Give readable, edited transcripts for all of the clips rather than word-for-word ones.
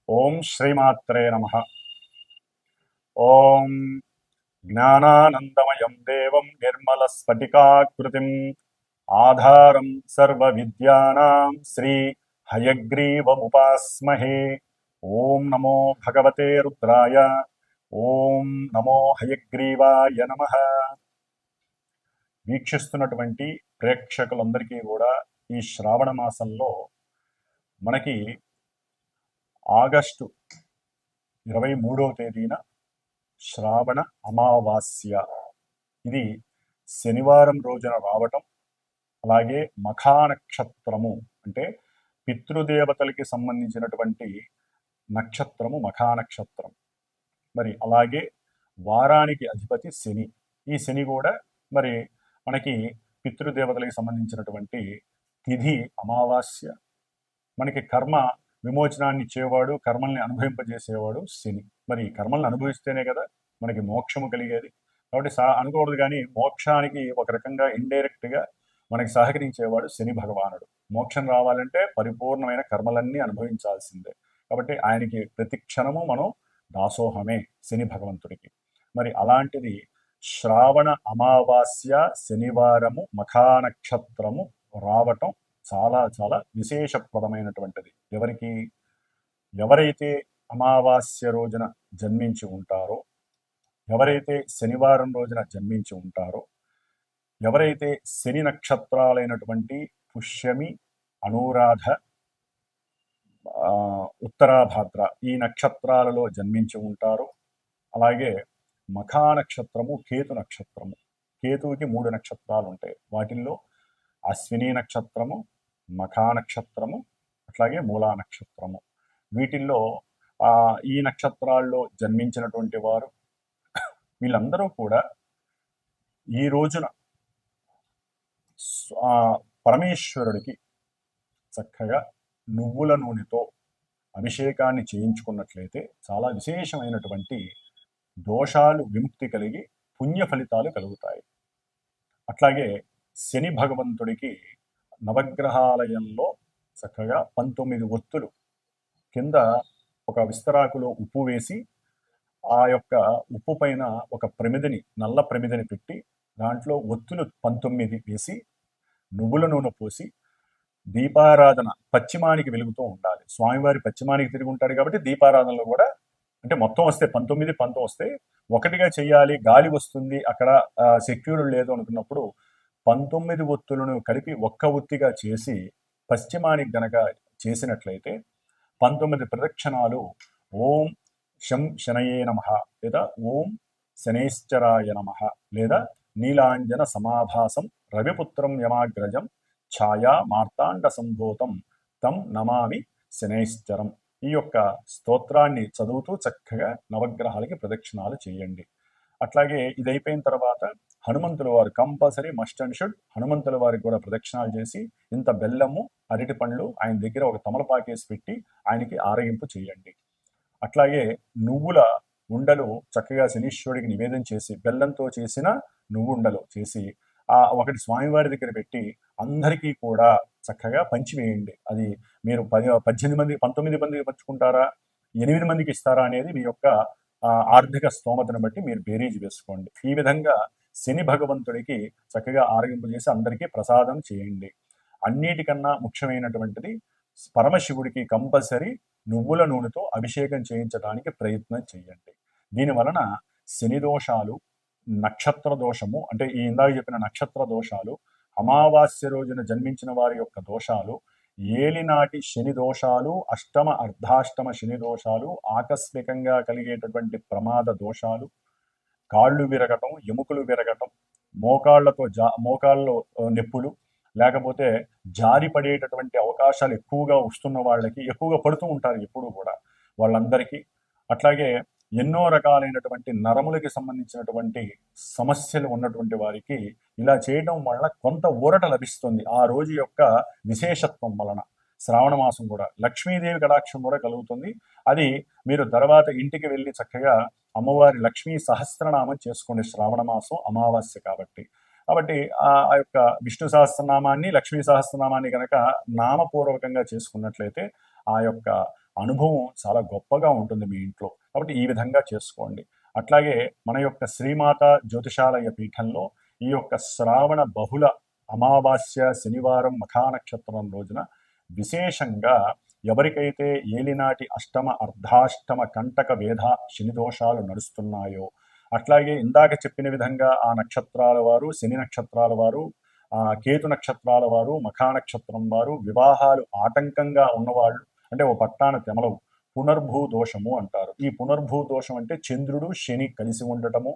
ఓం శ్రీమాత్రే నమః. ఓం జ్ఞానానందమయం దేవం నిర్మలస్ఫటికాకృతిం ఆధారం సర్వవిద్యానాం శ్రీ హయగ్రీవముపాస్మహే. ఓం నమో భగవతే రుద్రాయ. ఓం నమో హయగ్రీవాయ నమః. వీక్షిస్తున్నటువంటి ప్రేక్షకులందరికీ కూడా ఈ శ్రావణ మాసంలో మనకి ఆగస్టు 23వ తేదీన శ్రావణ అమావాస్య, ఇది శనివారం రోజున రావటం, అలాగే మఖానక్షత్రము అంటే పితృదేవతలకి సంబంధించినటువంటి నక్షత్రము మఖానక్షత్రం. మరి అలాగే వారానికి అధిపతి శని. ఈ శని కూడా మరి మనకి పితృదేవతలకి సంబంధించినటువంటి తిథి అమావాస్య. మనకి కర్మ విమోచనాన్ని ఇచ్చేవాడు, కర్మల్ని అనుభవింపజేసేవాడు శని. మరి కర్మల్ని అనుభవిస్తేనే కదా మనకి మోక్షము కలిగేది. కాబట్టి అనుకోకూడదు, కానీ మోక్షానికి ఒక రకంగా ఇండైరెక్ట్గా మనకి సహకరించేవాడు శని భగవానుడు. మోక్షం రావాలంటే పరిపూర్ణమైన కర్మలన్నీ అనుభవించాల్సిందే. కాబట్టి ఆయనకి ప్రతి క్షణము మనం దాసోహమే శని భగవంతుడికి. మరి అలాంటిది శ్రావణ అమావాస్య శనివారము మఖానక్షత్రము రావటం చాలా చాలా విశేషప్రదమైనటువంటిది. ఎవరైతే అమావాస్య రోజున జన్మించి ఉంటారో, ఎవరైతే శనివారం రోజున జన్మించి ఉంటారో, ఎవరైతే శని నక్షత్రాలైనటువంటి పుష్యమి, అనురాధ, ఉత్తరాభాద్ర ఈ నక్షత్రాలలో జన్మించి ఉంటారో, అలాగే మఖానక్షత్రము కేతు నక్షత్రము. కేతువుకి 3 నక్షత్రాలు ఉంటాయి. వాటిల్లో అశ్విని నక్షత్రము, మఖా నక్షత్రము, అట్లాగే మూలా నక్షత్రము. వీటిల్లో ఈ నక్షత్రాల్లో జన్మించినటువంటి వారు వీళ్ళందరూ కూడా ఈ రోజున పరమేశ్వరుడికి చక్కగా నువ్వుల నూనెతో అభిషేకాన్ని చేయించుకున్నట్లయితే చాలా విశేషమైనటువంటి దోషాలు విముక్తి కలిగి పుణ్య ఫలితాలు కలుగుతాయి. అట్లాగే శని భగవంతుడికి నవగ్రహాలయంలో చక్కగా 19 ఒత్తులు కింద ఒక విస్తరాకులో ఉప్పు వేసి, ఆ యొక్క ఉప్పు పైన ఒక ప్రమిదని, నల్ల ప్రమిదని పెట్టి దాంట్లో ఒత్తులు 19 వేసి నువ్వుల నూనె పోసి దీపారాధన పశ్చిమానికి వెలుగుతూ ఉండాలి. స్వామివారి పశ్చిమానికి తిరిగి ఉంటాడు కాబట్టి దీపారాధనలో కూడా అంటే మొత్తం వస్తే 19 వస్తే ఒకటిగా చెయ్యాలి, గాలి వస్తుంది, అక్కడ సెక్యూర్ లేదు అనుకున్నప్పుడు 19 ఒత్తులను కలిపి ఒక్క ఒత్తిగా చేసి పశ్చిమానికి గనక చేసినట్లయితే 19 ప్రదక్షిణాలు ఓం శం శనయే నమః, లేదా ఓం శనేశ్చరాయ నమః, లేదా నీలాంజన సమాభాసం రవిపుత్రం యమాగ్రజం ఛాయా మార్తాండ సంభూతం తం నమామి శనేశ్చరం, ఈ యొక్క స్తోత్రాన్ని చదువుతూ చక్కగా నవగ్రహాలకి ప్రదక్షిణాలు చేయండి. అట్లాగే ఇది అయిపోయిన తర్వాత హనుమంతుల వారు కంపల్సరీ మస్ట్ అండ్ షుడ్ హనుమంతుల వారికి కూడా ప్రదక్షిణాలు చేసి ఇంత బెల్లము, అరటి పండ్లు ఆయన దగ్గర ఒక తమలపాకేసి పెట్టి ఆయనకి ఆరగింపు చేయండి. అట్లాగే నువ్వుల ఉండలు చక్కగా శనీశ్వరుడికి నివేదన చేసి బెల్లంతో చేసిన నువ్వుండలు చేసి ఒకటి స్వామివారి దగ్గర పెట్టి అందరికీ కూడా చక్కగా పంచివేయండి. అది మీరు 18 మంది 19 మందికి పంచుకుంటారా, 8 మందికి ఇస్తారా అనేది మీ యొక్క ఆర్థిక స్తోమతను బట్టి మీరు బేరీజ్ వేసుకోండి. ఈ విధంగా శని భగవంతుడికి చక్కగా ఆరగింపు చేసి అందరికీ ప్రసాదం చేయండి. అన్నిటికన్నా ముఖ్యమైనటువంటిది పరమశివుడికి కంపల్సరీ నువ్వుల నూనెతో అభిషేకం చేయించడానికి ప్రయత్నం చేయండి. దీని వలన శని దోషాలు, నక్షత్ర దోషము అంటే ఈ ఇందాక చెప్పిన నక్షత్ర దోషాలు, అమావాస్య రోజున జన్మించిన వారి యొక్క దోషాలు, ఏలినాటి శని దోషాలు, అష్టమ అర్ధాష్టమ శని దోషాలు, ఆకస్మికంగా కలిగేటటువంటి ప్రమాద దోషాలు, కాళ్ళు విరగటం, ఎముకలు విరగటం, మోకాళ్ళలో నొప్పులు, లేకపోతే జారి పడేటటువంటి అవకాశాలు ఎక్కువగా వస్తున్న వాళ్ళకి, ఎక్కువగా పడుతూ ఉంటారు ఎప్పుడు కూడా వాళ్ళందరికీ, అట్లాగే ఎన్నో రకాలైనటువంటి నరములకి సంబంధించినటువంటి సమస్యలు ఉన్నటువంటి వారికి ఇలా చేయడం వల్ల కొంత ఊరట లభిస్తుంది. ఆ రోజు యొక్క విశేషత్వం వలన శ్రావణ మాసం కూడా లక్ష్మీదేవి కటాక్షం కూడా కలుగుతుంది. అది మీరు తర్వాత ఇంటికి వెళ్ళి చక్కగా అమ్మవారి లక్ష్మీ సహస్రనామం చేసుకోండి. శ్రావణ మాసం అమావాస్య కాబట్టి ఆ యొక్క విష్ణు సహస్రనామాన్ని, లక్ష్మీ సహస్రనామాన్ని కనుక నామపూర్వకంగా చేసుకున్నట్లయితే ఆ యొక్క అనుభవం చాలా గొప్పగా ఉంటుంది మీ ఇంట్లో. కాబట్టి ఈ విధంగా చేసుకోండి. అట్లాగే మన యొక్క శ్రీమాత జ్యోతిషాలయ పీఠంలో ఈ యొక్క శ్రావణ బహుళ అమావాస్య శనివారం మఖా నక్షత్రం రోజున విశేషంగా ఎవరికైతే ఏలినాటి అష్టమ అర్ధాష్టమ కంటక వేధ శని దోషాలు నడుస్తున్నాయో, అట్లాగే ఇందాక చెప్పిన విధంగా ఆ నక్షత్రాల వారు, శని నక్షత్రాల వారు, కేతు నక్షత్రాల వారు, మఖా నక్షత్రం వారు, వివాహాలు ఆటంకంగా ఉన్నవాళ్ళు, అంటే ఓ పట్టాన తెమలవు, పునర్భూ దోషము అంటారు. ఈ పునర్భూ దోషం అంటే చంద్రుడు శని కలిసి ఉండటము,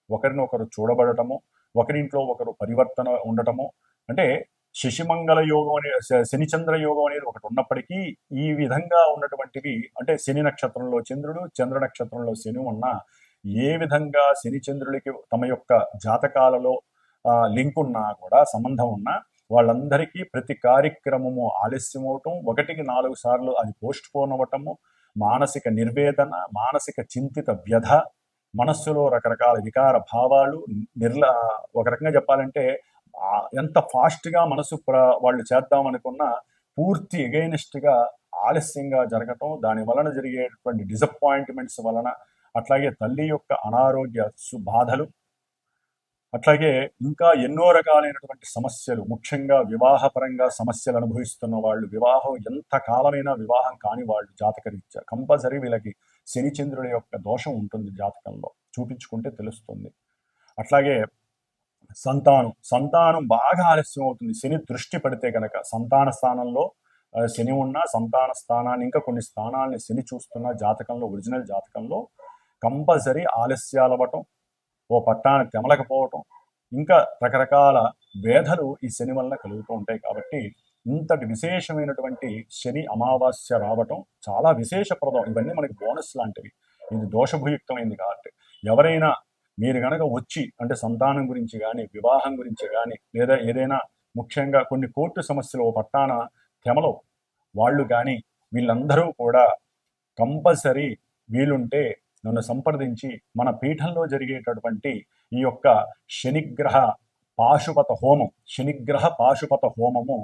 ఒకరినొకరు చూడబడటము, ఒకరింట్లో ఒకరు పరివర్తన ఉండటము, అంటే శశిమంగళ యోగం అనే శనిచంద్ర యోగం అనేది ఒకటి ఉన్నప్పటికీ ఈ విధంగా ఉన్నటువంటివి, అంటే శని నక్షత్రంలో చంద్రుడు, చంద్ర నక్షత్రంలో శని ఉన్న ఏ విధంగా శని చంద్రుడికి తమ యొక్క జాతకాలలో లింక్ ఉన్నా కూడా, సంబంధం ఉన్నా, వాళ్ళందరికీ ప్రతి కార్యక్రమము ఆలస్యం అవటం, 1-4 సార్లు అది పోస్ట్ పోన్ అవ్వటము, మానసిక నిర్వేదన, మానసిక చింతిత వ్యధ, మనస్సులో రకరకాల వికార భావాలు, ఒక రకంగా చెప్పాలంటే ఎంత ఫాస్ట్గా మనసు వాళ్ళు చేద్దామనుకున్నా పూర్తి ఎగైనిస్ట్గా ఆలస్యంగా జరగటం, దాని వలన జరిగేటువంటి డిసప్పాయింట్మెంట్స్ వలన, అట్లాగే తల్లి యొక్క అనారోగ్య బాధలు, అట్లాగే ఇంకా ఎన్నో రకాలైనటువంటి సమస్యలు, ముఖ్యంగా వివాహపరంగా సమస్యలు అనుభవిస్తున్న వాళ్ళు, వివాహం ఎంత కాలమైనా వివాహం కాని వాళ్ళు జాతకరీత్యా కంపల్సరీ వీళ్ళకి శనిచంద్రుల యొక్క దోషం ఉంటుంది, జాతకంలో చూపించుకుంటే తెలుస్తుంది. అట్లాగే సంతానం బాగా ఆలస్యం అవుతుంది. శని దృష్టి పడితే కనుక సంతాన స్థానంలో శని ఉన్న సంతాన స్థానాన్ని, ఇంకా కొన్ని స్థానాలని శని చూస్తున్న జాతకంలో, ఒరిజినల్ జాతకంలో కంపల్సరీ ఆలస్యాలు అవ్వటం, ఓ పట్టాన్ని తెమలకపోవటం, ఇంకా రకరకాల వేధలు ఈ శని వలన కలుగుతూ ఉంటాయి. కాబట్టి ఇంతటి విశేషమైనటువంటి శని అమావాస్య రావటం చాలా విశేషప్రదం. ఇవన్నీ మనకి బోనస్ లాంటివి. ఇది దోషభూయుక్తమైంది కాబట్టి ఎవరైనా మీరు కనుక వచ్చి, అంటే సంతానం గురించి కానీ, వివాహం గురించి కానీ, లేదా ఏదైనా ముఖ్యంగా కొన్ని కోర్టు సమస్యలు ఓ పట్టాన తెమలో వాళ్ళు కానీ, వీళ్ళందరూ కూడా కంపల్సరీ వీలుంటే నన్ను సంప్రదించి మన పీఠంలో జరిగేటటువంటి ఈ యొక్క శనిగ్రహ పాశుపత హోమము,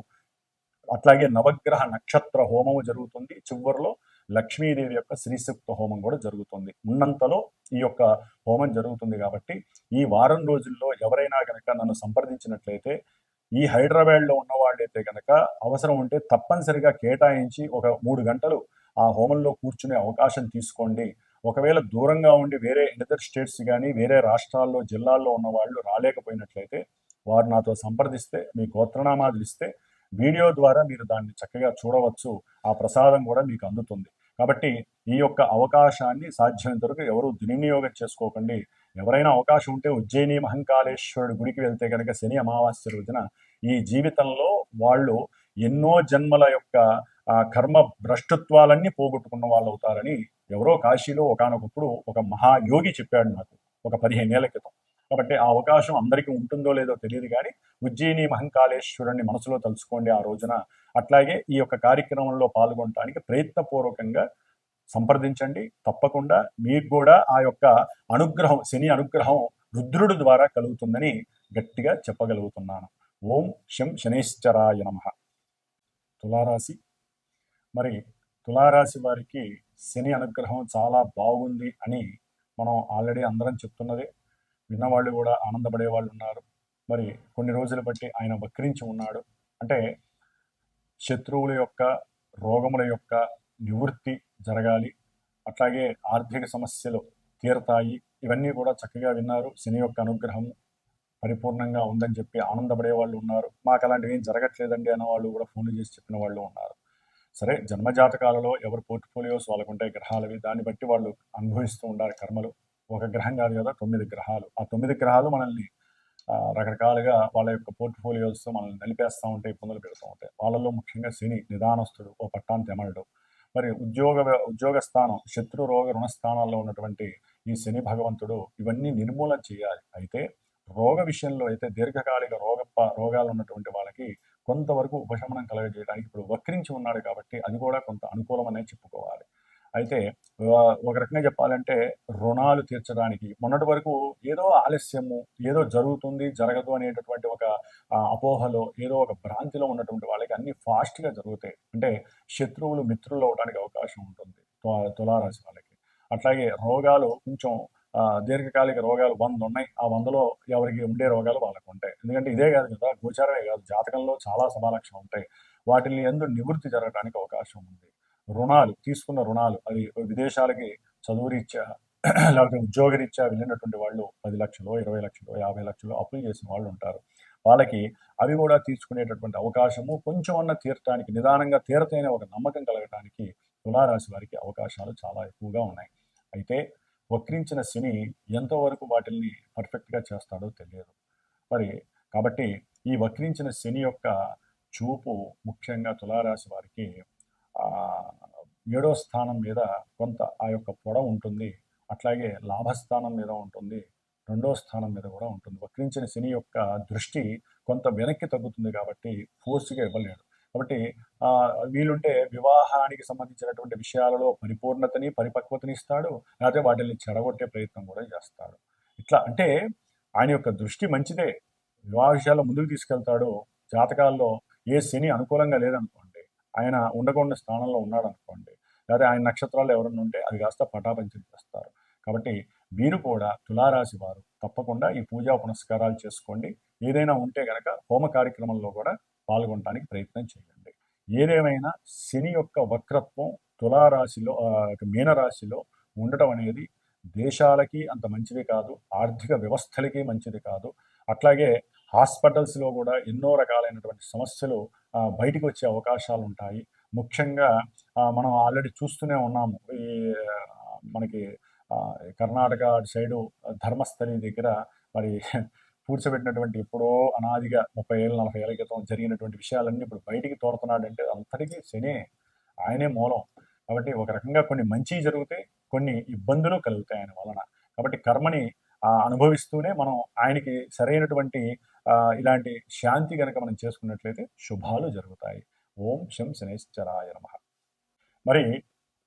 అట్లాగే నవగ్రహ నక్షత్ర హోమము జరుగుతుంది. చివరిలో లక్ష్మీదేవి యొక్క శ్రీసూక్త హోమం కూడా జరుగుతుంది. ఉన్నంతలో ఈ యొక్క హోమం జరుగుతుంది. కాబట్టి ఈ వారం రోజుల్లో ఎవరైనా కనుక నన్ను సంప్రదించినట్లయితే, ఈ హైదరాబాద్లో ఉన్న వాళ్ళైతే కనుక అవసరం ఉంటే తప్పనిసరిగా కేటాయించి ఒక 3 గంటలు ఆ హోమంలో కూర్చునే అవకాశం తీసుకోండి. ఒకవేళ దూరంగా ఉండి వేరే ఇతర స్టేట్స్ కానీ, వేరే రాష్ట్రాల్లో, జిల్లాల్లో ఉన్న వాళ్ళు రాలేకపోయినట్లయితే వారు నాతో సంప్రదిస్తే, మీ గోత్రనామాలు ఇస్తే వీడియో ద్వారా మీరు దాన్ని చక్కగా చూడవచ్చు. ఆ ప్రసాదం కూడా మీకు అందుతుంది. కాబట్టి ఈ యొక్క అవకాశాన్ని సాధ్యమైనంత వరకు ఎవరు దుర్వినియోగం చేసుకోకండి. ఎవరైనా అవకాశం ఉంటే ఉజ్జయిని మహంకాళేశ్వరుడు గుడికి వెళ్తే కనుక శని అమావాస్య రోజున ఈ జీవితంలో వాళ్ళు ఎన్నో జన్మల యొక్క కర్మ భ్రష్టత్వాలన్నీ పోగొట్టుకున్న వాళ్ళు అవుతారని ఎవరో కాశీలో ఒకానొకప్పుడు ఒక మహాయోగి చెప్పాడు నాకు, ఒక 15 ఏళ్ల క్రితం. కాబట్టి ఆ అవకాశం అందరికీ ఉంటుందో లేదో తెలియదు కానీ ఉజ్జయిని మహంకాళేశ్వరుని మనసులో తలుచుకోండి ఆ రోజున. అట్లాగే ఈ యొక్క కార్యక్రమంలో పాల్గొనడానికి ప్రయత్నపూర్వకంగా సంప్రదించండి. తప్పకుండా మీకు కూడా ఆ యొక్క అనుగ్రహం, శని అనుగ్రహం రుద్రుడి ద్వారా కలుగుతుందని గట్టిగా చెప్పగలుగుతున్నాను. ఓం శం శనేశ్వరాయ నమః. తులారాశి. మరి తులారాశి వారికి శని అనుగ్రహం చాలా బాగుంది అని మనం ఆల్రెడీ అందరం చెప్తున్నదే. విన్నవాళ్ళు కూడా ఆనందపడే వాళ్ళు ఉన్నారు. మరి కొన్ని రోజులు బట్టి ఆయన వక్రించి ఉన్నాడు. అంటే శత్రువుల యొక్క, రోగముల యొక్క నివృత్తి జరగాలి, అట్లాగే ఆర్థిక సమస్యలు తీరతాయి, ఇవన్నీ కూడా చక్కగా విన్నారు. శని యొక్క అనుగ్రహం పరిపూర్ణంగా ఉందని చెప్పి ఆనందపడే వాళ్ళు ఉన్నారు. మాకు అలాంటివి ఏం జరగట్లేదండి అన్న వాళ్ళు కూడా ఫోన్లు చేసి చెప్పిన వాళ్ళు ఉన్నారు. సరే, జన్మజాతకాలలో ఎవరు పోర్ట్ఫోలియోస్ వాళ్ళకు ఉంటాయి గ్రహాలవి, దాన్ని బట్టి వాళ్ళు అనుభవిస్తూ ఉండాలి కర్మలు. ఒక గ్రహం కాదు కదా, 9 గ్రహాలు. ఆ 9 గ్రహాలు మనల్ని రకరకాలుగా వాళ్ళ యొక్క పోర్ట్ఫోలియోస్ మనల్ని నలిపేస్తూ ఉంటాయి, ఇబ్బందులు పెడుతూ ఉంటాయి. వాళ్ళలో ముఖ్యంగా శని నిదానస్తుడు, ఓ పట్టాన్ని తెమలడు. మరి ఉద్యోగ స్థానం, శత్రు రోగ రుణస్థానాల్లో ఉన్నటువంటి ఈ శని భగవంతుడు ఇవన్నీ నిర్మూలన చేయాలి. అయితే రోగ విషయంలో అయితే దీర్ఘకాలిక రోగాలు ఉన్నటువంటి వాళ్ళకి కొంతవరకు ఉపశమనం కలగజేయడానికి ఇప్పుడు వక్రించి ఉన్నాడు కాబట్టి అది కూడా కొంత అనుకూలమనే చెప్పుకోవాలి. అయితే ఒక రకంగా చెప్పాలంటే రుణాలు తీర్చడానికి మొన్నటి వరకు ఏదో ఆలస్యము, ఏదో జరుగుతుంది, జరగదు అనేటటువంటి ఒక అపోహలో, ఏదో ఒక భ్రాంతిలో ఉన్నటువంటి వాళ్ళకి అన్నీ ఫాస్ట్‌గా జరుగుతాయి. అంటే శత్రువులు మిత్రులు అవ్వడానికి అవకాశం ఉంటుంది తులారాశి వాళ్ళకి. అట్లాగే రోగాలు కొంచెం దీర్ఘకాలిక రోగాలు 100 ఉన్నాయి. ఆ 100లో ఎవరికి ఉండే రోగాలు వాళ్ళకుంటాయి. ఎందుకంటే ఇదే కాదు కదా! గోచారమే కాదు. జాతకంలో చాలా సమాలక్షణం ఉంటాయి. వాటిని యందు నివృత్తి జరగడానికి అవకాశం ఉంది. రుణాలు, తీసుకున్న రుణాలు అది విదేశాలకి చదువురీత్యా లేకపోతే ఉద్యోగరీత్యా వెళ్ళినటువంటి వాళ్ళు 10,00,000, 20,00,000, 50,00,000 అప్పులు చేసిన వాళ్ళు ఉంటారు. వాళ్ళకి అవి కూడా తీర్చుకునేటటువంటి అవకాశము కొంచెం అన్నా తీరటానికి, నిదానంగా తీరతాయనే ఒక నమ్మకం కలగటానికి తులారాశి వారికి అవకాశాలు చాలా ఎక్కువగా ఉన్నాయి. అయితే వక్రించిన శని ఎంతవరకు వాటిల్ని పర్ఫెక్ట్‌గా చేస్తాడో తెలియదు. మరి కాబట్టి ఈ వక్రించిన శని యొక్క చూపు ముఖ్యంగా తులారాశి వారికి ఆహ్, 7వ స్థానం మీద కొంత ఆ యొక్క పొడవు ఉంటుంది. అట్లాగే లాభస్థానం మీద ఉంటుంది. 2వ స్థానం మీద కూడా ఉంటుంది. వక్రించిన శని యొక్క దృష్టి కొంత వెనక్కి తగ్గుతుంది కాబట్టి ఫోర్స్‌గా ఇవ్వలేడు. కాబట్టి వీలుంటే వివాహానికి సంబంధించినటువంటి విషయాలలో పరిపూర్ణతని, పరిపక్వతని ఇస్తాడు. లేకపోతే వాటిల్ని చెడగొట్టే ప్రయత్నం కూడా చేస్తాడు. ఇట్లా అంటే ఆయన యొక్క దృష్టి మంచిదే. వివాహ విషయాల్లో ముందుకు తీసుకెళ్తాడు. జాతకాల్లో ఏ శని అనుకూలంగా లేదనుకోండి, ఆయన ఉండకూడని స్థానంలో ఉన్నాడనుకోండి, లేదా ఆయన నక్షత్రాల్లో ఎవరన్నా ఉంటే అది కాస్త పటాపంచలు చేస్తారు. కాబట్టి మీరు కూడా తులారాశి వారు తప్పకుండా ఈ పూజా పునస్కారాలు చేసుకోండి. ఏదైనా ఉంటే గనక హోమ కార్యక్రమంలో కూడా పాల్గొనడానికి ప్రయత్నం చేయండి. ఏదేమైనా శని యొక్క వక్రత్వం తులారాశిలో మీనరాశిలో ఉండటం అనేది దేశాలకి అంత మంచిది కాదు. ఆర్థిక వ్యవస్థలకి మంచిది కాదు. అట్లాగే హాస్పిటల్స్‌లో కూడా ఎన్నో రకాలైనటువంటి సమస్యలు బయటికి వచ్చే అవకాశాలు ఉంటాయి. ముఖ్యంగా మనం ఆల్రెడీ చూస్తూనే ఉన్నాము. ఈ మనకి కర్ణాటక అటు సైడు ధర్మస్థలి దగ్గర మరి పూడ్చబెట్టినటువంటి ఎప్పుడో అనాదిగా 30 ఏళ్ళు, 40 ఏళ్ల క్రితం జరిగినటువంటి విషయాలన్నీ ఇప్పుడు బయటికి తోడుతున్నాడంటే అంతటికీ శనే. ఆయనే మూలం. కాబట్టి ఒక రకంగా కొన్ని మంచియి జరుగుతాయి. కొన్ని ఇబ్బందులు కలుగుతాయి ఆయన వలన. కాబట్టి కర్మని అనుభవిస్తూనే మనం ఆయనకి సరైనటువంటి ఇలాంటి శాంతి గనక మనం చేసుకున్నట్లయితే శుభాలు జరుగుతాయి. ఓం శం శనైశ్చరాయ నమః. మరి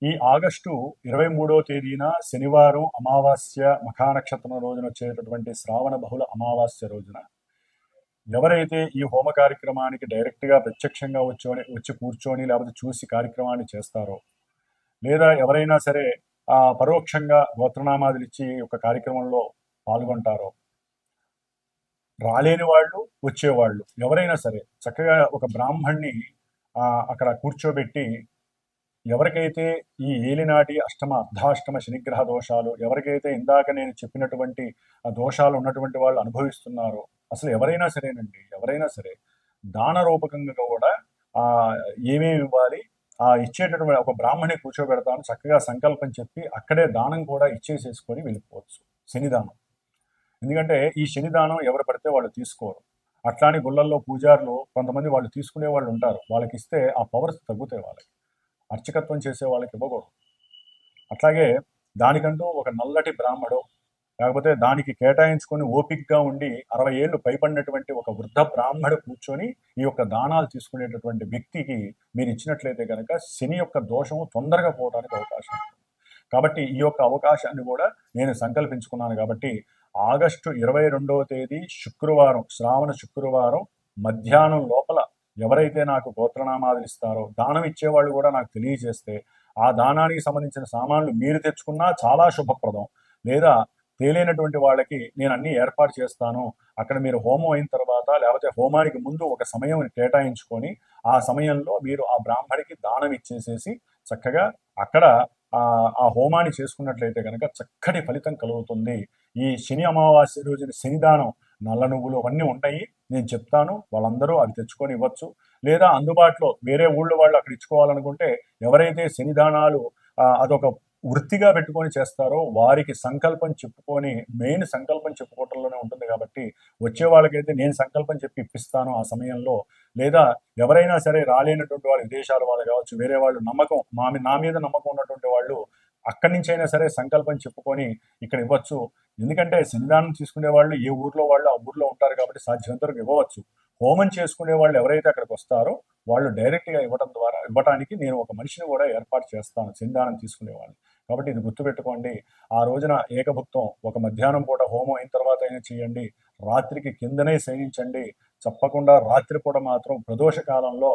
ఈ ఆగస్టు 23వ తేదీన శనివారం అమావాస్య మఖా నక్షత్రం రోజున వచ్చేటటువంటి శ్రావణ బహుళ అమావాస్య రోజున ఎవరైతే ఈ హోమ కార్యక్రమానికి డైరెక్ట్‌గా ప్రత్యక్షంగా వచ్చి కూర్చొని లేకపోతే చూసి కార్యక్రమాన్ని చేస్తారో, లేదా ఎవరైనా సరే పరోక్షంగా గోత్రనామాదులు ఇచ్చి ఒక కార్యక్రమంలో పాల్గొంటారో, రాలేని వాళ్ళు, వచ్చేవాళ్ళు ఎవరైనా సరే చక్కగా ఒక బ్రాహ్మణ్ణి అక్కడ కూర్చోబెట్టి ఎవరికైతే ఈ ఏలినాటి అష్టమ అర్ధాష్టమ శనిగ్రహ దోషాలు, ఎవరికైతే ఇందాక నేను చెప్పినటువంటి దోషాలు ఉన్నటువంటి వాళ్ళు అనుభవిస్తున్నారో, అసలు ఎవరైనా సరేనండి, ఎవరైనా సరే దాన రూపకంగా కూడా ఏమేమి ఇవ్వాలి, ఇచ్చేటటువంటి ఒక బ్రాహ్మణి కూర్చోబెడతాను, చక్కగా సంకల్పం చెప్పి అక్కడే దానం కూడా ఇచ్చేసేసుకొని వెళ్ళిపోవచ్చు. శనిదానం. ఎందుకంటే ఈ శనిదానం ఎవరు పడితే వాళ్ళు తీసుకోరు. అట్లాని గుళ్ళల్లో పూజారులు కొంతమంది వాళ్ళు తీసుకునే వాళ్ళు ఉంటారు. వాళ్ళకి ఇస్తే ఆ పవర్స్ తగ్గుతాయి వాళ్ళకి. అర్చకత్వం చేసే వాళ్ళకి ఇవ్వకూడదు. అట్లాగే దానికంటూ ఒక నల్లటి బ్రాహ్మడు, లేకపోతే దానికి కేటాయించుకొని ఓపికగా ఉండి 60 ఏళ్ళు పైబడినటువంటి ఒక వృద్ధ బ్రాహ్మడు కూర్చొని ఈ యొక్క దానాలు తీసుకునేటటువంటి వ్యక్తికి మీరు ఇచ్చినట్లయితే కనుక శని యొక్క దోషము తొందరగా పోవడానికి అవకాశం ఉంది. కాబట్టి ఈ యొక్క అవకాశాన్ని కూడా నేను సంకల్పించుకున్నాను. కాబట్టి ఆగస్టు 22వ తేదీ శుక్రవారం, శ్రావణ శుక్రవారం మధ్యాహ్నం లోపల ఎవరైతే నాకు గోత్రనామాదులు ఇస్తారో, దానం ఇచ్చేవాళ్ళు కూడా నాకు తెలియజేస్తే ఆ దానానికి సంబంధించిన సామాన్లు మీరు తెచ్చుకున్నా చాలా శుభప్రదం. లేదా తేలినటువంటి వాళ్ళకి నేను అన్నీ ఏర్పాటు చేస్తాను, అక్కడ మీరు హోమం అయిన తర్వాత లేకపోతే హోమానికి ముందు ఒక సమయం కేటాయించుకొని ఆ సమయంలో మీరు ఆ బ్రాహ్మడికి దానం ఇచ్చేసేసి చక్కగా అక్కడ ఆ హోమాన్ని చేసుకున్నట్లయితే కనుక చక్కటి ఫలితం కలుగుతుంది. ఈ శని అమావాస్య రోజున శనిదానం, నల్ల నువ్వులు అవన్నీ ఉంటాయి, నేను చెప్తాను. వాళ్ళందరూ అవి తెచ్చుకొని ఇవ్వచ్చు. లేదా అందుబాటులో వేరే ఊళ్ళో వాళ్ళు అక్కడ ఇచ్చుకోవాలనుకుంటే ఎవరైతే శనిదానాలు అదొక వృత్తిగా పెట్టుకొని చేస్తారో వారికి సంకల్పం చెప్పుకొని, మెయిన్ సంకల్పం చెప్పుకోవటంలోనే ఉంటుంది. కాబట్టి వచ్చే వాళ్ళకైతే నేను సంకల్పం చెప్పి ఇప్పిస్తాను ఆ సమయంలో. లేదా ఎవరైనా సరే రాలేనటువంటి వాళ్ళు, విదేశాల వాళ్ళు కావచ్చు, వేరే వాళ్ళు నమ్మకం నా మీద నమ్మకం ఉన్నటువంటి వాళ్ళు అక్కడి నుంచి అయినా సరే సంకల్పం చెప్పుకొని ఇక్కడ ఇవ్వచ్చు. ఎందుకంటే శనిదానం తీసుకునే వాళ్ళు ఏ ఊర్లో వాళ్ళు ఆ ఊర్లో ఉంటారు కాబట్టి సాధ్యమైనంత వరకు ఇవ్వవచ్చు. హోమం చేసుకునే వాళ్ళు ఎవరైతే అక్కడికి వస్తారో వాళ్ళు డైరెక్ట్గా ఇవ్వటానికి నేను ఒక మనిషిని కూడా ఏర్పాటు చేస్తాను, సింధానం తీసుకునే వాళ్ళు. కాబట్టి ఇది గుర్తుపెట్టుకోండి. ఆ రోజున ఏకభుక్తం, ఒక మధ్యాహ్నం పూట హోమం అయిన తర్వాత అయినా చేయండి, రాత్రికి కిందనే శయనించండి. తప్పకుండా రాత్రిపూట మాత్రం ప్రదోష కాలంలో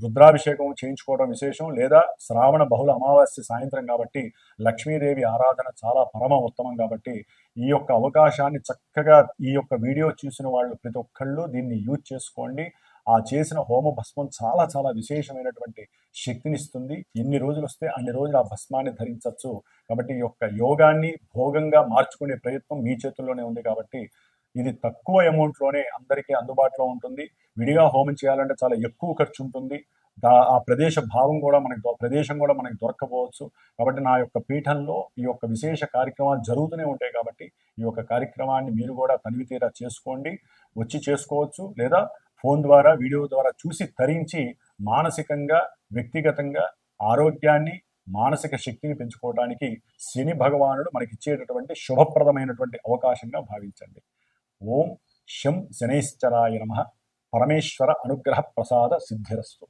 రుద్రాభిషేకం చేయించుకోవడం విశేషం. లేదా శ్రావణ బహుళ అమావాస్య సాయంత్రం కాబట్టి లక్ష్మీదేవి ఆరాధన చాలా పరమ ఉత్తమం. కాబట్టి ఈ యొక్క అవకాశాన్ని చక్కగా ఈ యొక్క వీడియో చూసిన వాళ్ళు ప్రతి ఒక్కళ్ళు దీన్ని యూజ్ చేసుకోండి. ఆ చేసిన హోమ భస్మం చాలా చాలా విశేషమైనటువంటి శక్తినిస్తుంది. ఎన్ని రోజులు వస్తే అన్ని రోజులు ఆ భస్మాన్ని ధరించవచ్చు. కాబట్టి ఈ యొక్క యోగాన్ని భోగంగా మార్చుకునే ప్రయత్నం మీ చేతుల్లోనే ఉంది. కాబట్టి ఇది తక్కువ అమౌంట్లోనే అందరికీ అందుబాటులో ఉంటుంది. విడిగా హోమం చేయాలంటే చాలా ఎక్కువ ఖర్చు ఉంటుంది. ఆ ప్రదేశం కూడా మనకి దొరకపోవచ్చు. కాబట్టి నా యొక్క పీఠంలో ఈ యొక్క విశేష కార్యక్రమాలు జరుగుతూనే ఉంటాయి. కాబట్టి ఈ యొక్క కార్యక్రమాన్ని మీరు కూడా తనివితీరా చేసుకోండి, వచ్చి చేసుకోవచ్చు. లేదా ఫోన్ ద్వారా, వీడియో ద్వారా చూసి తరించి మానసికంగా, వ్యక్తిగతంగా ఆరోగ్యాన్ని, మానసిక శక్తిని పెంచుకోవడానికి శని భగవానుడు మనకిచ్చేటటువంటి శుభప్రదమైనటువంటి అవకాశంగా భావించండి. ఓం శం శనైశ్చరాయ నమః. పరమేశ్వర అనుగ్రహ ప్రసాద సిద్ధిరస్తు.